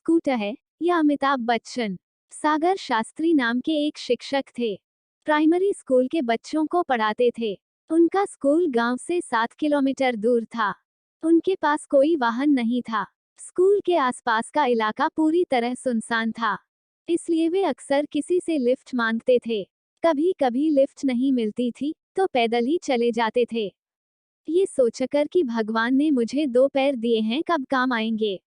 Scooter है या अमिताभ बच्चन। सागर शास्त्री नाम के एक शिक्षक थे। प्राइमरी स्कूल के बच्चों को पढ़ाते थे। उनका स्कूल गांव से 7 किलोमीटर दूर था। उनके पास कोई वाहन नहीं था। स्कूल के आसपास का इलाका पूरी तरह सुनसान था, इसलिए वे अक्सर किसी से लिफ्ट मांगते थे। कभी कभी लिफ्ट नहीं मिलती थी तो पैदल ही चले जाते थे, ये सोचकर कि भगवान ने मुझे 2 पैर दिए हैं, कब काम आएंगे।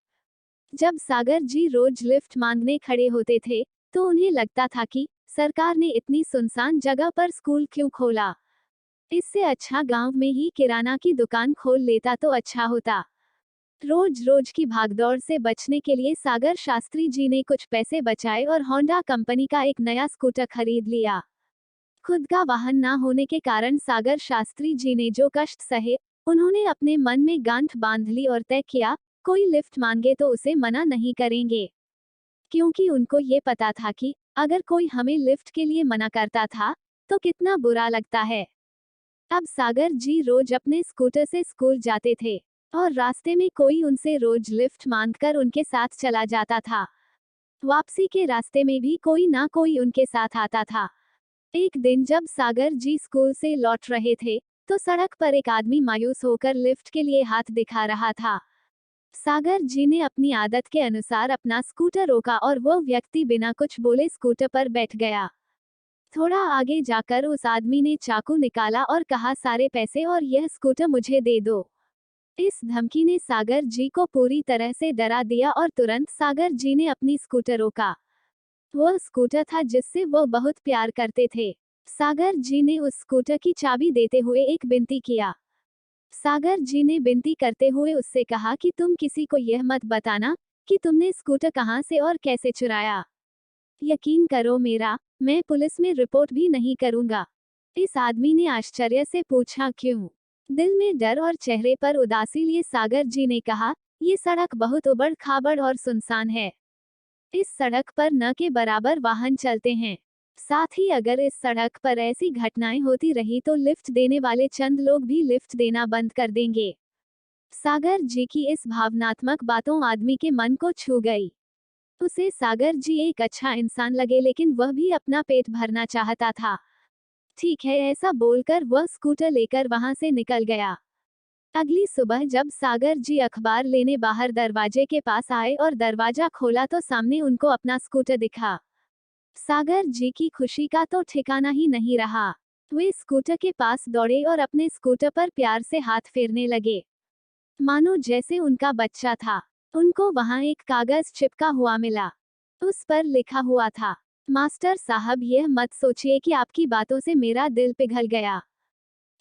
जब सागर जी रोज लिफ्ट मांगने खड़े होते थे तो उन्हें लगता था कि सरकार ने इतनी सुनसान जगह पर स्कूल क्यों खोला। इससे अच्छा गांव में ही किराना की दुकान खोल लेता तो अच्छा होता। रोज रोज की भागदौड़ से बचने के लिए सागर शास्त्री जी ने कुछ पैसे बचाए और होंडा कंपनी का एक नया स्कूटर खरीद लिया। खुद का वाहन ना होने के कारण सागर शास्त्री जी ने जो कष्ट सहे, उन्होंने अपने मन में गांठ बांध ली और तय किया, कोई लिफ्ट मांगे तो उसे मना नहीं करेंगे। क्योंकि उनको ये पता था कि अगर कोई हमें लिफ्ट के लिए मना करता था तो कितना बुरा लगता है। अब सागर जी रोज अपने स्कूटर से स्कूल जाते थे और रास्ते में कोई उनसे रोज लिफ्ट मांगकर उनके साथ चला जाता था। वापसी के रास्ते में भी कोई ना कोई उनके साथ आता था। एक दिन जब सागर जी स्कूल से लौट रहे थे तो सड़क पर एक आदमी मायूस होकर लिफ्ट के लिए हाथ दिखा रहा था। सागर जी ने अपनी आदत के अनुसार अपना स्कूटर रोका और वो व्यक्ति बिना कुछ बोले स्कूटर पर बैठ गया। थोड़ा आगे जाकर उस आदमी ने चाकू निकाला और कहा, सारे पैसे और यह स्कूटर मुझे दे दो। इस धमकी ने सागर जी को पूरी तरह से डरा दिया और तुरंत सागर जी ने अपनी स्कूटर रोका। वह स्कूटर था जिससे वो बहुत प्यार करते थे। सागर जी ने उस स्कूटर की चाबी देते हुए एक विनती किया। सागर जी ने विनती करते हुए उससे कहा कि तुम किसी को यह मत बताना कि तुमने स्कूटर कहां से और कैसे चुराया। यकीन करो मेरा, मैं पुलिस में रिपोर्ट भी नहीं करूंगा। इस आदमी ने आश्चर्य से पूछा, क्यों? दिल में डर और चेहरे पर उदासी लिए सागर जी ने कहा, ये सड़क बहुत उबड़ खाबड़ और सुनसान है। इस सड़क पर न के बराबर वाहन चलते हैं। साथ ही अगर इस सड़क पर ऐसी घटनाएं होती रही तो लिफ्ट देने वाले चंद लोग भी लिफ्ट देना बंद कर देंगे। सागर जी की इस भावनात्मक बातों आदमी के मन को छू गई। उसे सागर जी एक अच्छा इंसान लगे, लेकिन वह भी अपना पेट भरना चाहता था। ठीक है, ऐसा बोलकर वह स्कूटर लेकर वहां से निकल गया। अगली सुबह जब सागर जी अखबार लेने बाहर दरवाजे के पास आए और दरवाजा खोला तो सामने उनको अपना स्कूटर दिखा। सागर जी की खुशी का तो ठिकाना ही नहीं रहा। वे स्कूटर के पास दौड़े और अपने स्कूटर पर प्यार से हाथ फेरने लगे, मानो जैसे उनका बच्चा था। उनको वहां एक कागज चिपका हुआ मिला। उस पर लिखा हुआ था, मास्टर साहब, यह मत सोचिए कि आपकी बातों से मेरा दिल पिघल गया।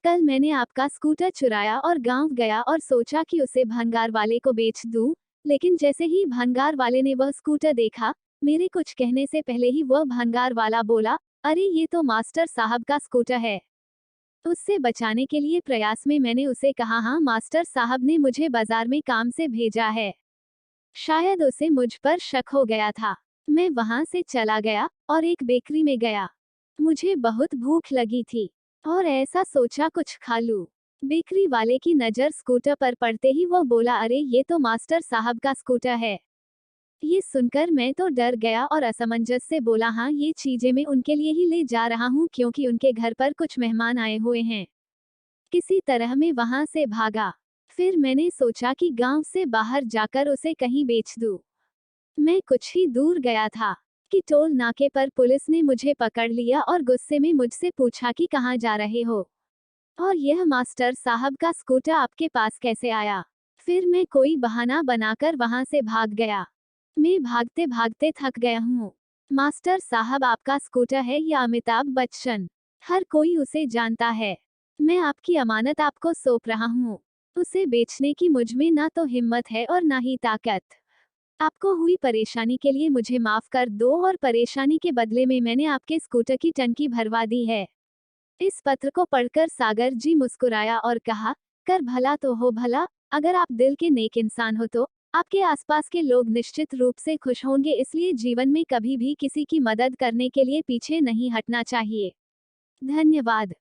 कल मैंने आपका स्कूटर चुराया और गांव गया और सोचा कि उसे भंगार वाले को बेच दूं, लेकिन जैसे ही भंगार वाले ने वह स्कूटर देखा, मेरे कुछ कहने से पहले ही वह भंगार वाला बोला, अरे ये तो मास्टर साहब का स्कूटर है। उससे बचाने के लिए प्रयास में मैंने उसे कहा, हाँ मास्टर साहब ने मुझे बाजार में काम से भेजा है। शायद उसे मुझ पर शक हो गया था। मैं वहां से चला गया और एक बेकरी में गया। मुझे बहुत भूख लगी थी और ऐसा सोचा कुछ खा लूं। बेकरी वाले की नजर स्कूटर पर पड़ते ही वो बोला, अरे ये तो मास्टर साहब का स्कूटर है। ये सुनकर मैं तो डर गया और असमंजस से बोला, हाँ ये चीजें मैं उनके लिए ही ले जा रहा हूँ क्योंकि उनके घर पर कुछ मेहमान आए हुए हैं। किसी तरह मैं वहां से भागा। फिर मैंने सोचा कि गांव से बाहर जाकर उसे कहीं बेच दूं। मैं कुछ ही दूर गया था कि टोल नाके पर पुलिस ने मुझे पकड़ लिया और गुस्से में मुझसे पूछा कि कहाँ जा रहे हो और यह मास्टर साहब का स्कूटर आपके पास कैसे आया। फिर मैं कोई बहाना बनाकर वहां से भाग गया। मैं भागते भागते थक गया हूँ। मास्टर साहब, आपका स्कूटर है या अमिताभ बच्चन? हर कोई उसे जानता है। मैं आपकी अमानत आपको सौंप रहा हूँ। उसे बेचने की मुझमें ना तो हिम्मत है और ना ही ताकत। आपको हुई परेशानी के लिए मुझे माफ कर दो और परेशानी के बदले में मैंने आपके स्कूटर की टंकी भरवा दी है। इस पत्र को पढ़कर सागर जी मुस्कुराया और कहा, कर भला तो हो भला। अगर आप दिल के नेक इंसान हो तो आपके आसपास के लोग निश्चित रूप से खुश होंगे, इसलिए जीवन में कभी भी किसी की मदद करने के लिए पीछे नहीं हटना चाहिए। धन्यवाद।